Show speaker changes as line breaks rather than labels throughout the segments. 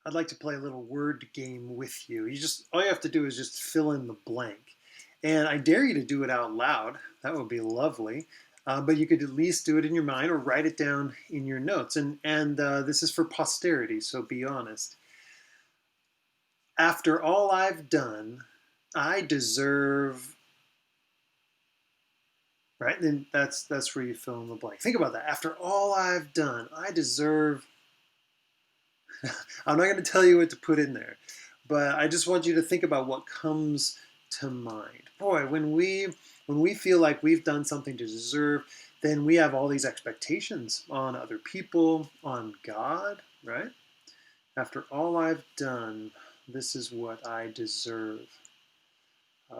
I'd like to play a little word game with you. All you have to do is just fill in the blank. And I dare you to do it out loud. That would be lovely. But you could at least do it in your mind or write it down in your notes. And this is for posterity, so be honest. After all I've done, I deserve. Right? And that's where you fill in the blank. Think about that. After all I've done, I deserve. I'm not going to tell you what to put in there, but I just want you to think about what comes to mind. Boy, when we feel like we've done something to deserve, then we have all these expectations on other people, on God, right? After all I've done, this is what I deserve.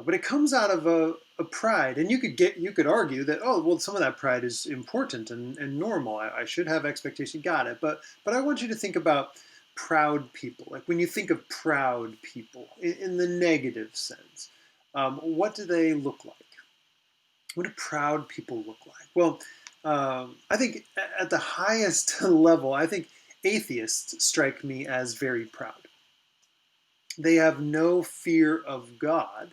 But it comes out of a pride, and you could argue that, oh well, some of that pride is important and normal. I should have expectation. Got it. But I want you to think about proud people. Like when you think of proud people in the negative sense, what do they look like? What do proud people look like? Well, I think at the highest level, I think atheists strike me as very proud. They have no fear of God,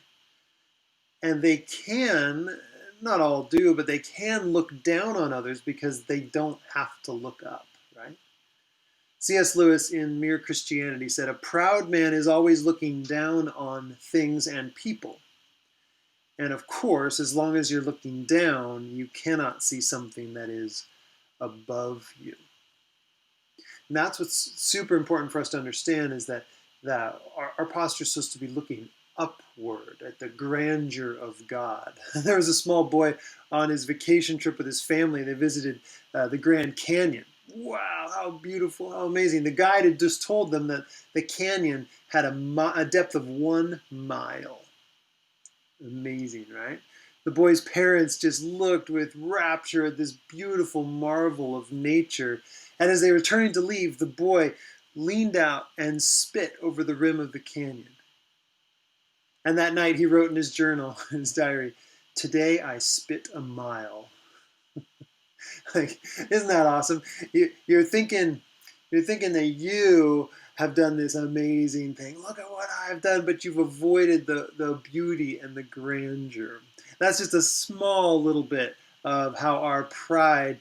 and they can, not all do, but they can look down on others because they don't have to look up, right? C.S. Lewis in Mere Christianity said, "A proud man is always looking down on things and people. And of course, as long as you're looking down, you cannot see something that is above you." And that's what's super important for us to understand is that our posture is supposed to be looking upward at the grandeur of God. There was a small boy on his vacation trip with his family. They visited the Grand Canyon. Wow, how beautiful, how amazing. The guide had just told them that the canyon had a depth of 1 mile. Amazing, right? The boy's parents just looked with rapture at this beautiful marvel of nature. And as they were turning to leave, the boy leaned out and spit over the rim of the canyon. And that night he wrote in his journal, in his diary, "Today I spit a mile." Like, isn't that awesome? You're thinking that you have done this amazing thing. Look at what I've done, but you've avoided the beauty and the grandeur. That's just a small little bit of how our pride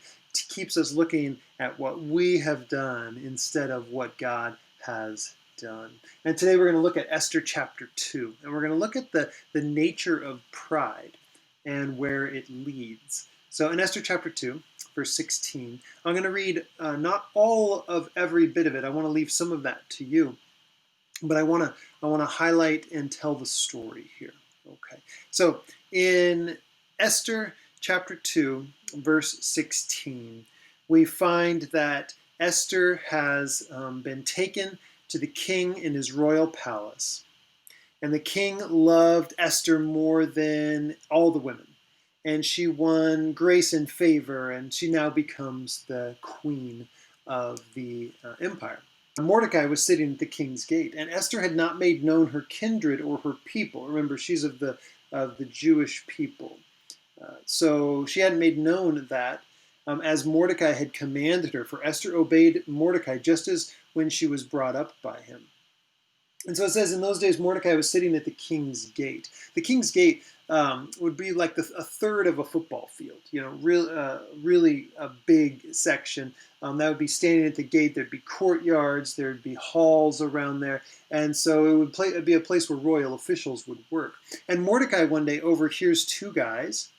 keeps us looking at what we have done instead of what God has done. And today we're going to look at Esther chapter 2, and we're going to look at the nature of pride and where it leads. So in Esther chapter 2, verse 16, I'm going to read not all of every bit of it. I want to leave some of that to you, but I want to highlight and tell the story here. Okay, so in Esther chapter 2, verse 16, we find that Esther has been taken to the king in his royal palace, and the king loved Esther more than all the women. And she won grace and favor, and she now becomes the queen of the empire. Mordecai was sitting at the king's gate, and Esther had not made known her kindred or her people. Remember, she's of the Jewish people. So she hadn't made known that as Mordecai had commanded her, for Esther obeyed Mordecai just as when she was brought up by him. And so it says, in those days, Mordecai was sitting at the king's gate. The king's gate would be like a third of a football field, really a big section. That would be standing at the gate. There'd be courtyards, there'd be halls around there. And so it'd be a place where royal officials would work. And Mordecai one day overhears two guys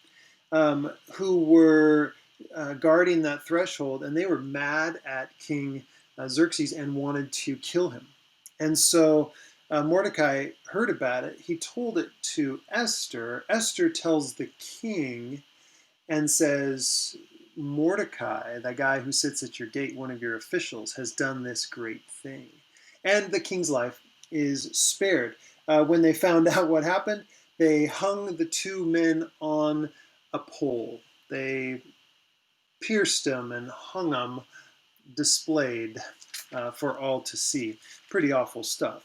who were guarding that threshold, and they were mad at King Xerxes and wanted to kill him. And so Mordecai heard about it. He told it to Esther. Esther tells the king and says, "Mordecai, the guy who sits at your gate, one of your officials, has done this great thing." And the king's life is spared. When they found out what happened, they hung the two men on a pole. They pierced them and hung them, displayed for all to see. Pretty awful stuff.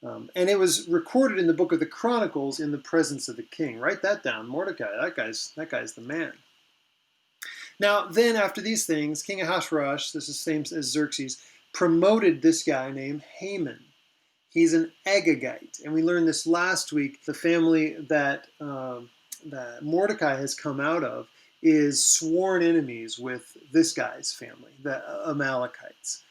And it was recorded in the book of the Chronicles in the presence of the king. Write that down. Mordecai, that guy's the man. Now, then after these things, King Ahasuerus, this is the same as Xerxes, promoted this guy named Haman. He's an Agagite, and we learned this last week. The family that Mordecai has come out of is sworn enemies with this guy's family, the Amalekites.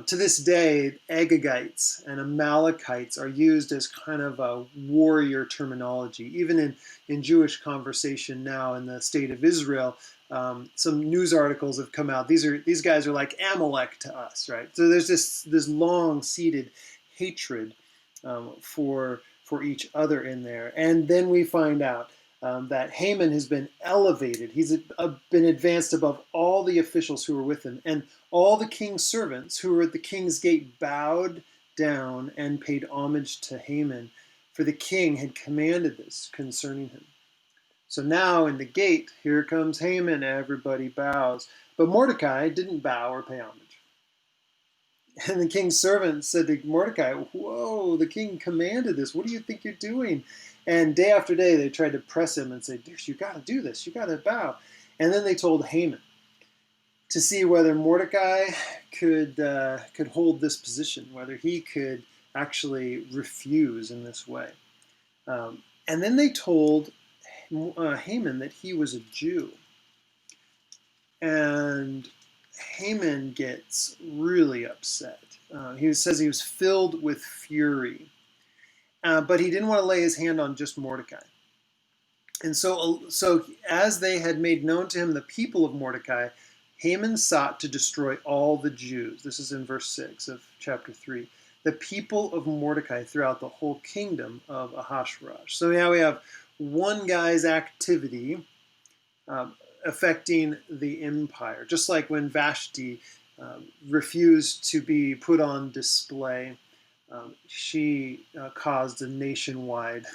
To this day, Agagites and Amalekites are used as kind of a warrior terminology. Even in Jewish conversation now in the state of Israel, some news articles have come out. These guys are like Amalek to us, right? So there's this long-seated hatred for each other in there. And then we find out that Haman has been elevated. He's been advanced above all the officials who were with him. And all the king's servants who were at the king's gate bowed down and paid homage to Haman, for the king had commanded this concerning him. So now in the gate, here comes Haman, everybody bows. But Mordecai didn't bow or pay homage. And the king's servant said to Mordecai, "Whoa, the king commanded this. What do you think you're doing?" And day after day, they tried to press him and say, "You got to do this. You got to bow." And then they told Haman to see whether Mordecai could hold this position, whether he could actually refuse in this way. And then they told Haman that he was a Jew. And Haman gets really upset. He says he was filled with fury. But he didn't want to lay his hand on just Mordecai. And so as they had made known to him the people of Mordecai, Haman sought to destroy all the Jews. This is in verse 6 of chapter 3. The people of Mordecai throughout the whole kingdom of Ahasuerus. So now we have one guy's activity affecting the empire. Just like when Vashti refused to be put on display, she caused a nationwide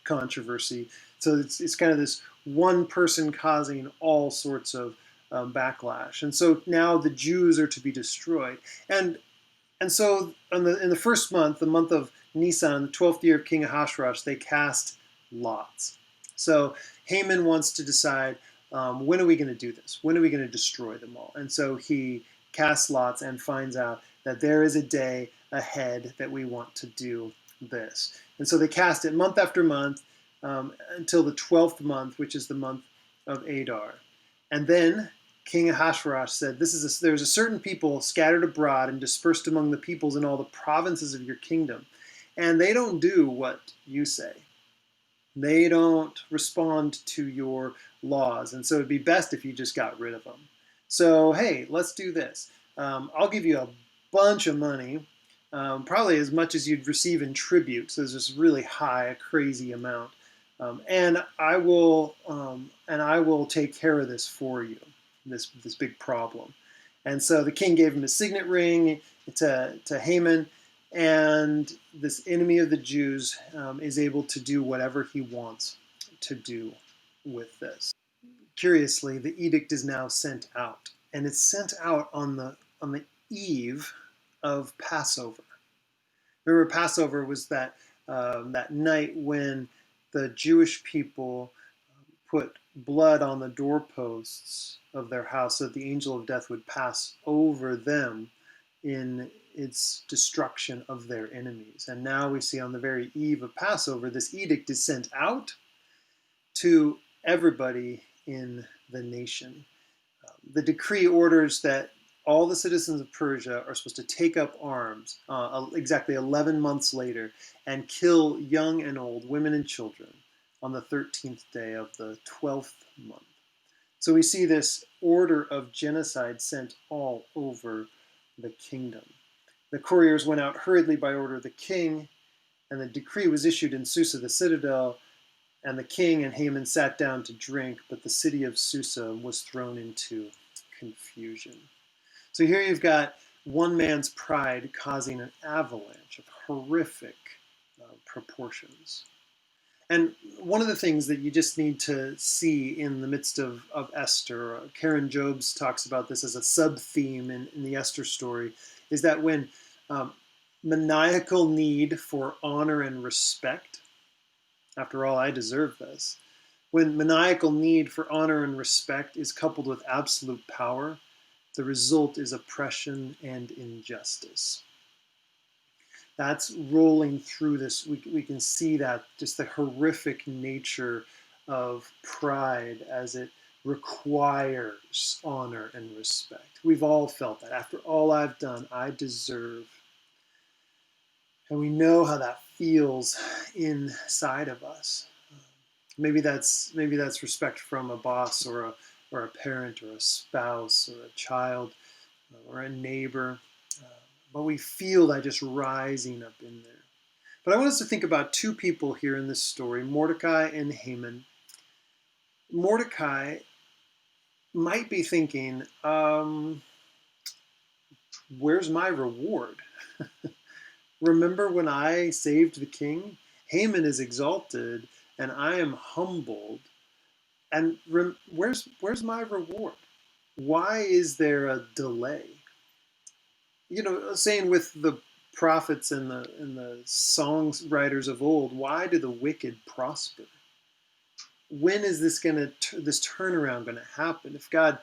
controversy. So it's kind of this one person causing all sorts of backlash. And so now the Jews are to be destroyed. And so in the first month, the month of Nisan, the 12th year of King Ahasuerus, they cast lots. So Haman wants to decide, when are we going to do this? When are we going to destroy them all? And so he casts lots and finds out that there is a day ahead that we want to do this. And so they cast it month after month until the 12th month, which is the month of Adar. And then King Ahasuerus said, there's a certain people scattered abroad and dispersed among the peoples in all the provinces of your kingdom, and they don't do what you say. They don't respond to your laws, and so it'd be best if you just got rid of them. So, hey, let's do this. I'll give you a bunch of money, probably as much as you'd receive in tribute. So there's this really high, a crazy amount, and I will take care of this for you, this big problem. And so the king gave him a signet ring to Haman. And this enemy of the Jews is able to do whatever he wants to do with this. Curiously, the edict is now sent out, and it's sent out on the eve of Passover. Remember, Passover was that night when the Jewish people put blood on the doorposts of their house so that the angel of death would pass over them in its destruction of their enemies. And now we see on the very eve of Passover, this edict is sent out to everybody in the nation. The decree orders that all the citizens of Persia are supposed to take up arms exactly 11 months later and kill young and old, women and children, on the 13th day of the 12th month. So we see this order of genocide sent all over the kingdom. The couriers went out hurriedly by order of the king, and the decree was issued in Susa, the citadel, and the king and Haman sat down to drink, but the city of Susa was thrown into confusion. So here you've got one man's pride causing an avalanche of horrific proportions. And one of the things that you just need to see in the midst of Esther, Karen Jobes talks about this as a sub-theme in the Esther story, is that when maniacal need for honor and respect, after all, I deserve this, when maniacal need for honor and respect is coupled with absolute power, The result is oppression and injustice. That's rolling through this. We can see that just the horrific nature of pride as it requires honor and respect. We've all felt that. After all I've done, I deserve. And we know how that feels inside of us. Maybe that's respect from a boss or a parent or a spouse or a child or a neighbor. Uh, but we feel that just rising up in there. But I want us to think about two people here in this story, Mordecai and Haman. Mordecai might be thinking, where's my reward? Remember when I saved the king? Haman is exalted and I am humbled. And where's my reward? Why is there a delay? Saying with the prophets and the songs writers of old, why do the wicked prosper? When is this turnaround gonna happen? If God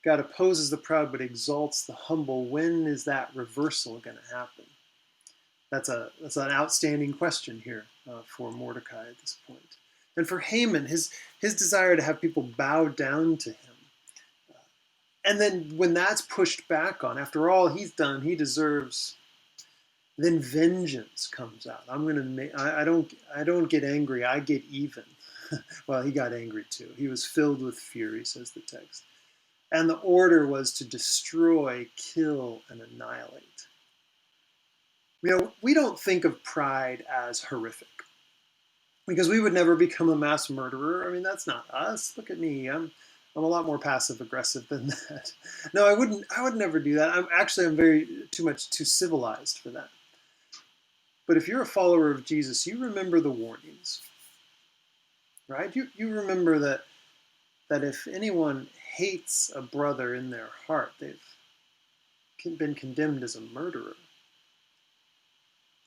opposes the proud but exalts the humble, when is that reversal gonna happen? That's an outstanding question here for Mordecai at this point. And for Haman, his desire to have people bow down to him. And then when that's pushed back on, after all he's done, he deserves. Then vengeance comes out. I don't get angry. I get even. Well, he got angry too. He was filled with fury, says the text. And the order was to destroy, kill, and annihilate. We don't think of pride as horrific because we would never become a mass murderer. I mean, that's not us. Look at me. I'm a lot more passive aggressive than that. No, I would never do that. I'm very too civilized for that. But if you're a follower of Jesus, you remember the warnings, right? You remember that if anyone hates a brother in their heart, they've been condemned as a murderer.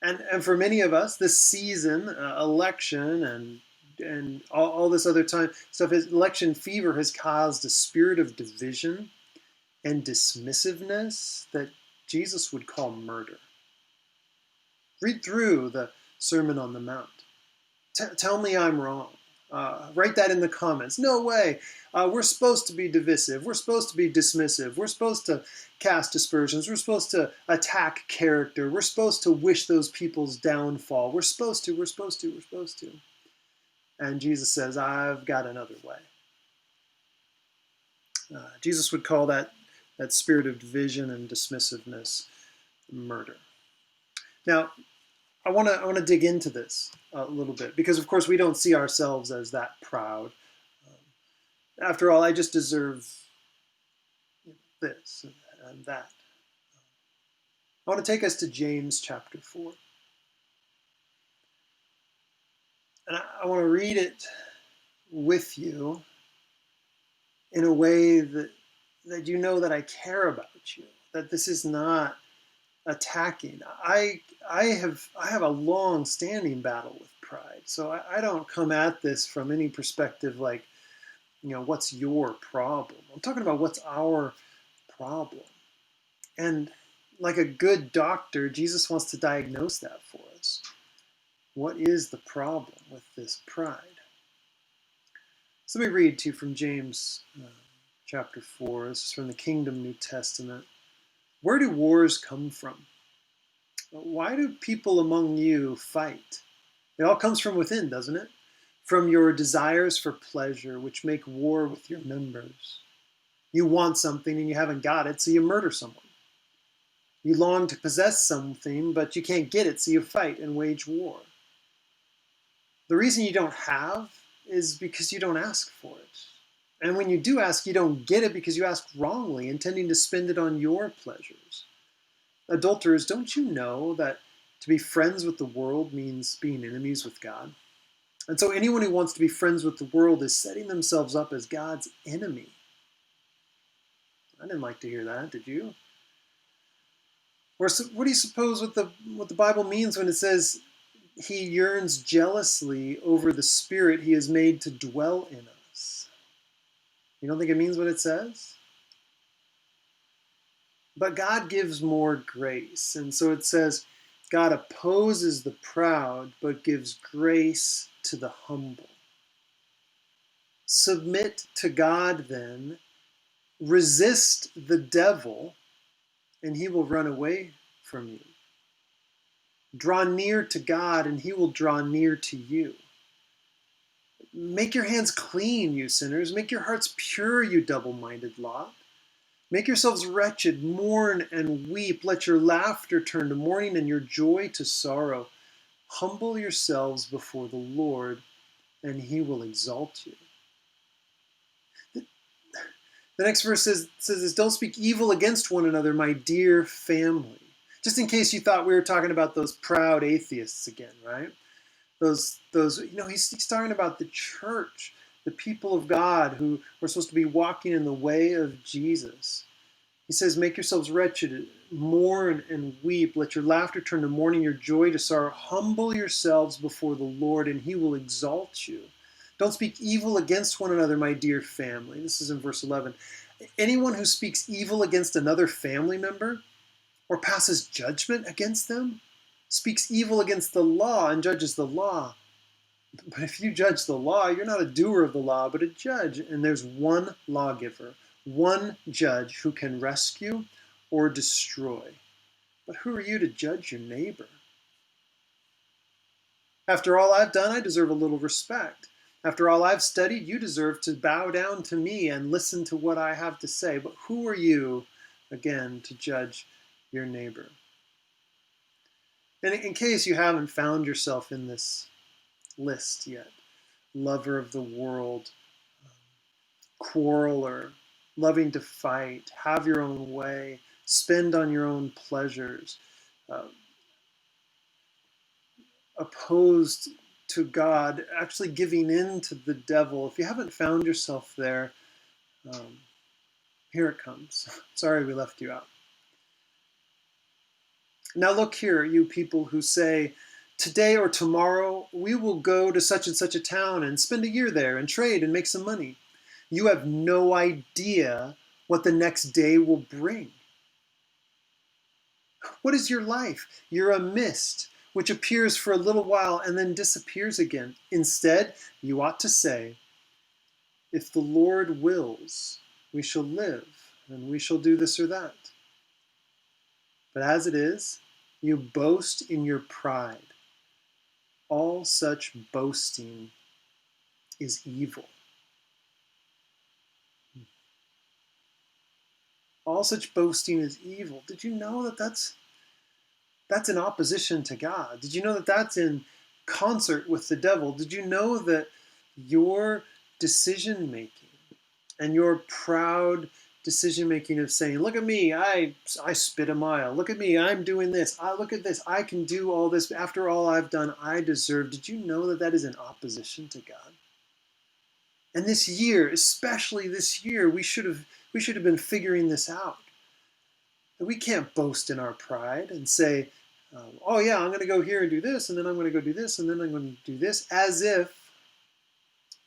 And for many of us, this season, election and all this other time stuff, election fever has caused a spirit of division and dismissiveness that Jesus would call murder. Read through the Sermon on the Mount. Tell me I'm wrong. Write that in the comments. No way. We're supposed to be divisive. We're supposed to be dismissive. We're supposed to cast aspersions. We're supposed to attack character. We're supposed to wish those people's downfall. We're supposed to. And Jesus says, I've got another way. Jesus would call that spirit of division and dismissiveness murder. Now, I want to dig into this a little bit because, of course, we don't see ourselves as that proud. After all, I just deserve this and that. I want to take us to James chapter 4. And I want to read it with you in a way that you know that I care about you, that this is not attacking. I have a long-standing battle with pride, so I don't come at this from any perspective like, what's your problem? I'm talking about what's our problem. And like a good doctor, Jesus wants to diagnose that for us. What is the problem with this pride? So let me read to you from James chapter 4. This is from the Kingdom New Testament. Where do wars come from? Why do people among you fight? It all comes from within, doesn't it? From your desires for pleasure, which make war with your members. You want something and you haven't got it, so you murder someone. You long to possess something, but you can't get it, so you fight and wage war. The reason you don't have is because you don't ask for it. And when you do ask, you don't get it because you ask wrongly, intending to spend it on your pleasures. Adulterers, don't you know that to be friends with the world means being enemies with God? And so anyone who wants to be friends with the world is setting themselves up as God's enemy. I didn't like to hear that, did you? Or what do you suppose what the Bible means when it says he yearns jealously over the Spirit he has made to dwell in us? You don't think it means what it says? But God gives more grace. And so it says, God opposes the proud, but gives grace to the humble. Submit to God then, resist the devil, and he will run away from you. Draw near to God, and he will draw near to you. Make your hands clean, you sinners. Make your hearts pure, you double-minded lot. Make yourselves wretched, mourn and weep. Let your laughter turn to mourning and your joy to sorrow. Humble yourselves before the Lord, and he will exalt you. The next verse says this, don't speak evil against one another, my dear family. Just in case you thought we were talking about those proud atheists again, right? He's talking about the church, the people of God who were supposed to be walking in the way of Jesus. He says, make yourselves wretched, mourn and weep. Let your laughter turn to mourning, your joy to sorrow. Humble yourselves before the Lord, and he will exalt you. Don't speak evil against one another, my dear family. This is in verse 11. Anyone who speaks evil against another family member or passes judgment against them speaks evil against the law and judges the law. But if you judge the law, you're not a doer of the law, but a judge. And there's one lawgiver, one judge who can rescue or destroy. But who are you to judge your neighbor? After all I've done, I deserve a little respect. After all I've studied, you deserve to bow down to me and listen to what I have to say. But who are you, again, to judge your neighbor? And in case you haven't found yourself in this list yet, lover of the world, quarreler, loving to fight, have your own way, spend on your own pleasures, uh, opposed to God, actually giving in to the devil. If you haven't found yourself there, here it comes. Sorry we left you out. Now look here, you people who say, today or tomorrow we will go to such and such a town and spend a year there and trade and make some money. You have no idea what the next day will bring. What is your life? You're a mist which appears for a little while and then disappears again. Instead, you ought to say, if the Lord wills, we shall live and we shall do this or that. But as it is, you boast in your pride. All such boasting is evil. All such boasting is evil. Did you know that that's in opposition to God? Did you know that that's in concert with the devil? Did you know that your decision making and your proud decision making of saying, look at me, I spit a mile. Look at me, I'm doing this. Look at this, I can do all this. After all I've done, I deserve. Did you know that that is in opposition to God? And this year, especially this year, we should have been figuring this out. We can't boast in our pride and say, oh yeah, I'm going to go here and do this, and then I'm going to go do this, and then I'm going to do this, as if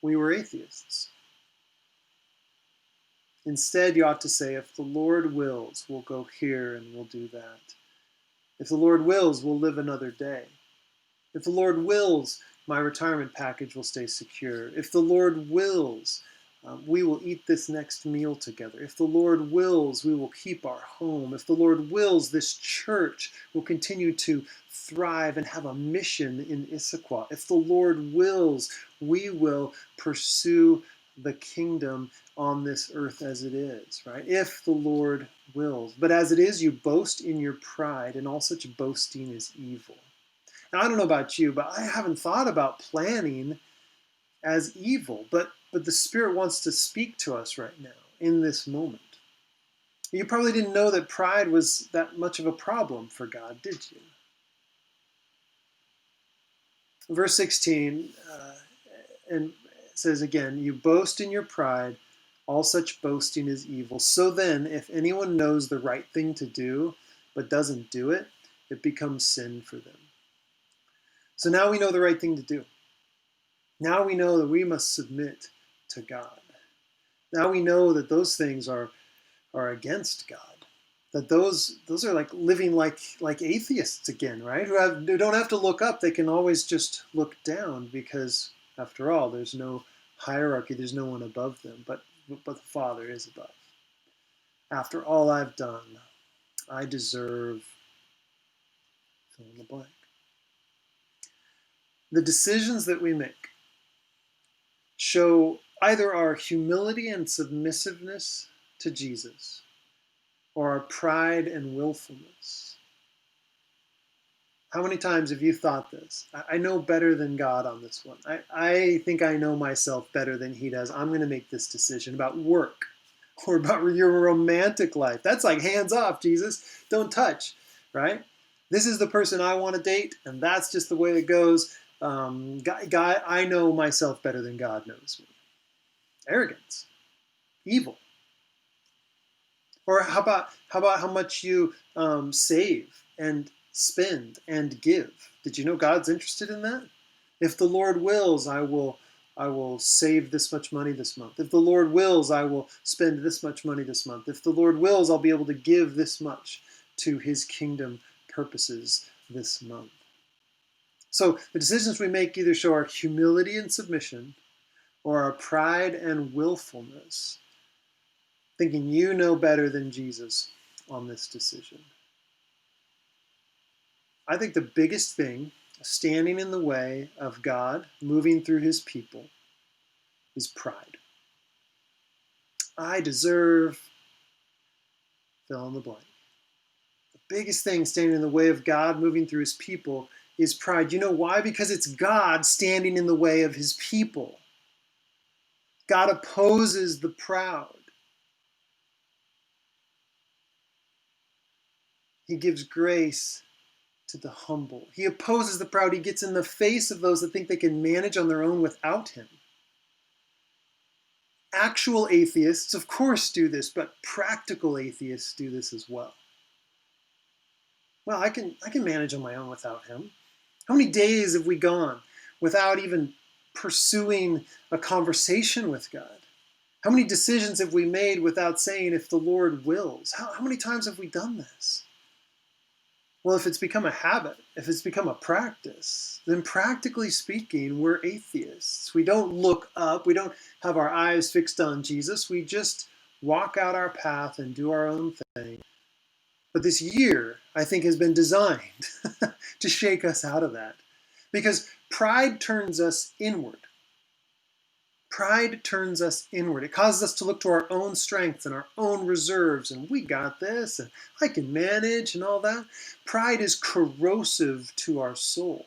we were atheists. Instead, you ought to say, if the Lord wills, we'll go here and we'll do that. If the Lord wills, we'll live another day. If the Lord wills, my retirement package will stay secure. If the Lord wills, we will eat this next meal together. If the Lord wills, we will keep our home. If the Lord wills, this church will continue to thrive and have a mission in Issaquah. If the Lord wills, we will pursue the kingdom on this earth as it is, right? If the Lord wills. But as it is, you boast in your pride, and all such boasting is evil. Now, I don't know about you, but I haven't thought about planning as evil, but the Spirit wants to speak to us right now in this moment. You probably didn't know that pride was that much of a problem for God, did you? Verse 16, and it says again, you boast in your pride, all such boasting is evil. So then, if anyone knows the right thing to do, but doesn't do it, it becomes sin for them. So now we know the right thing to do. Now we know that we must submit to God. Now we know that those things are against God. that those are like living like atheists again, right? Who don't have to look up; they can always just look down, because after all, there's no hierarchy, there's no one above them, but the Father is above. After all I've done, I deserve fill in the blank. The decisions that we make show either our humility and submissiveness to Jesus, or our pride and willfulness. How many times have you thought this? I know better than God on this one. I think I know myself better than he does. I'm going to make this decision about work or about your romantic life. That's like hands off, Jesus. Don't touch, right? This is the person I want to date, and that's just the way it goes. God, I know myself better than God knows me. Arrogance, evil. Or how much you save and spend and give? Did you know God's interested in that? If the Lord wills, I will save this much money this month. If the Lord wills, I will spend this much money this month. If the Lord wills, I'll be able to give this much to his kingdom purposes this month. So the decisions we make either show our humility and submission, or our pride and willfulness, thinking you know better than Jesus on this decision. I think the biggest thing standing in the way of God moving through his people is pride. I deserve fill in the blank. The biggest thing standing in the way of God moving through his people is pride. You know why? Because it's God standing in the way of his people. God opposes the proud. He gives grace to the humble. He opposes the proud. He gets in the face of those that think they can manage on their own without him. Actual atheists, of course, do this, but practical atheists do this as well. Well, I can manage on my own without him. How many days have we gone without even pursuing a conversation with God? How many decisions have we made without saying, if the Lord wills? How many times have we done this? Well, if it's become a habit, if it's become a practice, then practically speaking, we're atheists. We don't look up. We don't have our eyes fixed on Jesus. We just walk out our path and do our own thing. But this year, I think, has been designed to shake us out of that. Because pride turns us inward. Pride turns us inward. It causes us to look to our own strengths and our own reserves, and we got this, and I can manage, and all that. Pride is corrosive to our soul.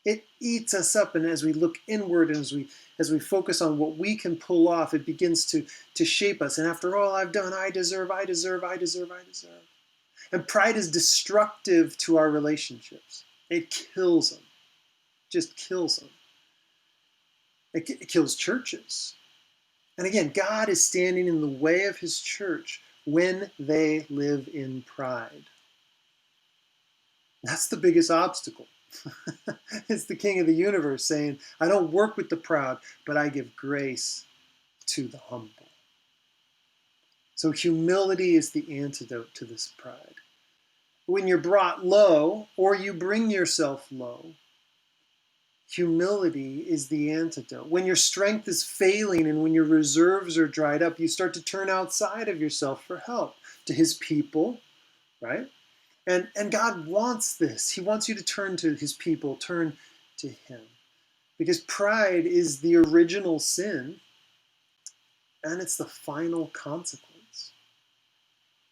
It eats us up, and as we look inward and as we focus on what we can pull off, it begins to shape us. And after all I've done, I deserve, I deserve, I deserve, I deserve. And pride is destructive to our relationships. It kills them. Just kills them. It kills churches. And again, God is standing in the way of his church when they live in pride. That's the biggest obstacle. It's the King of the universe saying, I don't work with the proud, but I give grace to the humble. So humility is the antidote to this pride. When you're brought low, or you bring yourself low, humility is the antidote. When your strength is failing and when your reserves are dried up, you start to turn outside of yourself for help to his people, right? And God wants this. He wants you to turn to his people, turn to him. Because pride is the original sin, and it's the final consequence.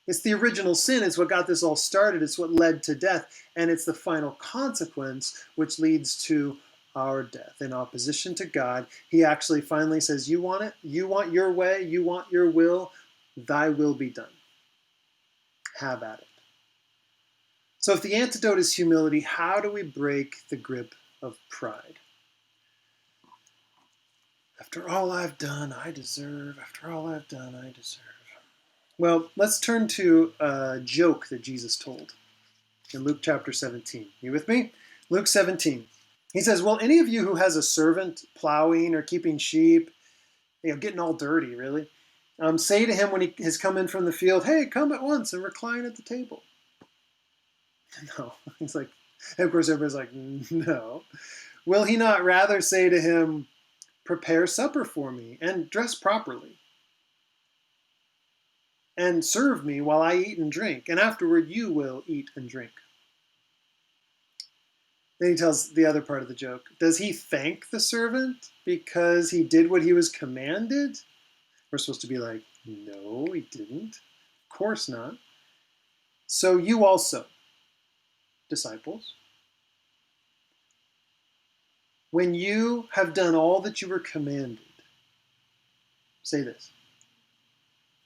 It's the original sin. It's what got this all started. It's what led to death. And it's the final consequence, which leads to our death. In opposition to God, he actually finally says, you want it? You want your way? You want your will? Thy will be done. Have at it. So if the antidote is humility, how do we break the grip of pride? After all I've done, I deserve. After all I've done, I deserve. Well, let's turn to a joke that Jesus told in Luke chapter 17. You with me? Luke 17. He says, well, any of you who has a servant plowing or keeping sheep, getting all dirty, really, Say to him when he has come in from the field, hey, come at once and recline at the table. No. He's like, and of course, everybody's like, no. Will he not rather say to him, prepare supper for me and dress properly and serve me while I eat and drink, and afterward you will eat and drink? Then he tells the other part of the joke. Does he thank the servant because he did what he was commanded? We're supposed to be like, no, he didn't. Of course not. So you also, disciples, when you have done all that you were commanded, say this: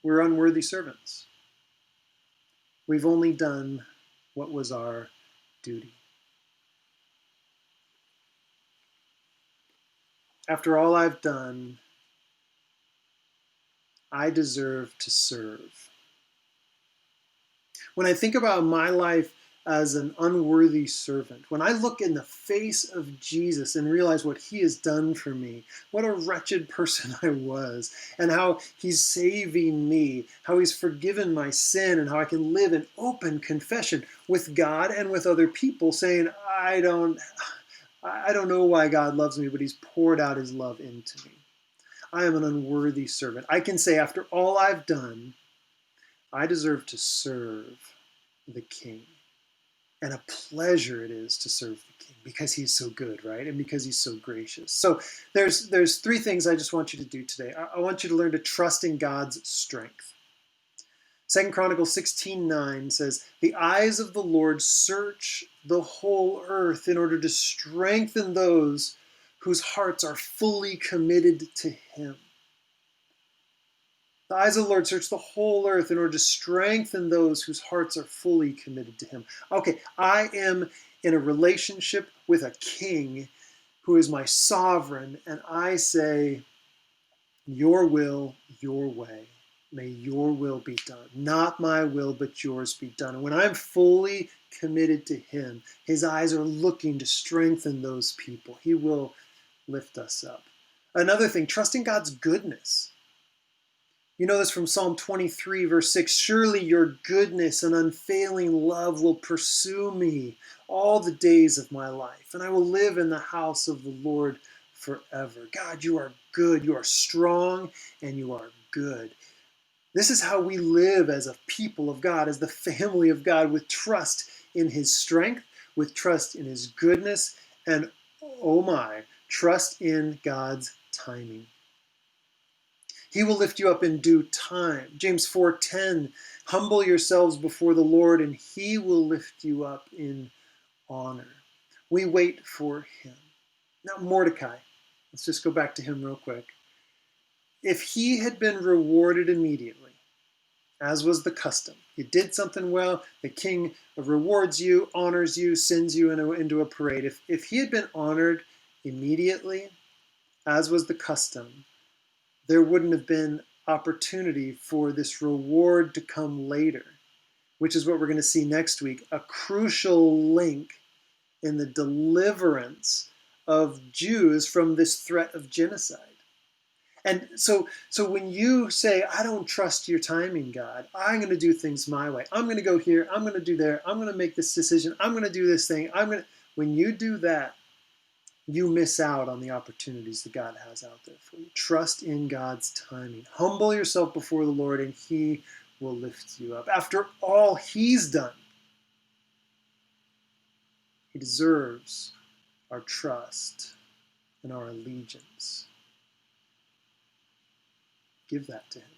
we're unworthy servants. We've only done what was our duty. After all I've done, I deserve to serve. When I think about my life as an unworthy servant, when I look in the face of Jesus and realize what he has done for me, what a wretched person I was, and how he's saving me, how he's forgiven my sin, and how I can live in open confession with God and with other people, saying, I don't know why God loves me, but he's poured out his love into me. I am an unworthy servant. I can say, after all I've done, I deserve to serve the King. And a pleasure it is to serve the King because he's so good, right? And because he's so gracious. So there's three things I just want you to do today. I want you to learn to trust in God's strength. 2 Chronicles 16:9 says, the eyes of the Lord search the whole earth in order to strengthen those whose hearts are fully committed to him. The eyes of the Lord search the whole earth in order to strengthen those whose hearts are fully committed to him. Okay, I am in a relationship with a king who is my sovereign, and I say, your will, your way. May your will be done. Not my will, but yours be done. And when I'm fully committed to him, his eyes are looking to strengthen those people. He will lift us up. Another thing, trusting God's goodness. You know this from Psalm 23, verse 6. Surely your goodness and unfailing love will pursue me all the days of my life, and I will live in the house of the Lord forever. God, you are good. You are strong, and you are good. This is how we live as a people of God, as the family of God, with trust in his strength, with trust in his goodness, and, oh my, trust in God's timing. He will lift you up in due time. James 4:10, humble yourselves before the Lord, and he will lift you up in honor. We wait for him. Now, Mordecai, let's just go back to him real quick. If he had been rewarded immediately, as was the custom, you did something well, the king rewards you, honors you, sends you into a parade. If he had been honored immediately, as was the custom, there wouldn't have been opportunity for this reward to come later, which is what we're going to see next week, a crucial link in the deliverance of Jews from this threat of genocide. And so when you say, I don't trust your timing, God, I'm going to do things my way. I'm going to go here. I'm going to do there. I'm going to make this decision. I'm going to do this thing. When you do that, you miss out on the opportunities that God has out there for you. Trust in God's timing. Humble yourself before the Lord, and he will lift you up. After all he's done, he deserves our trust and our allegiance. Give that to him.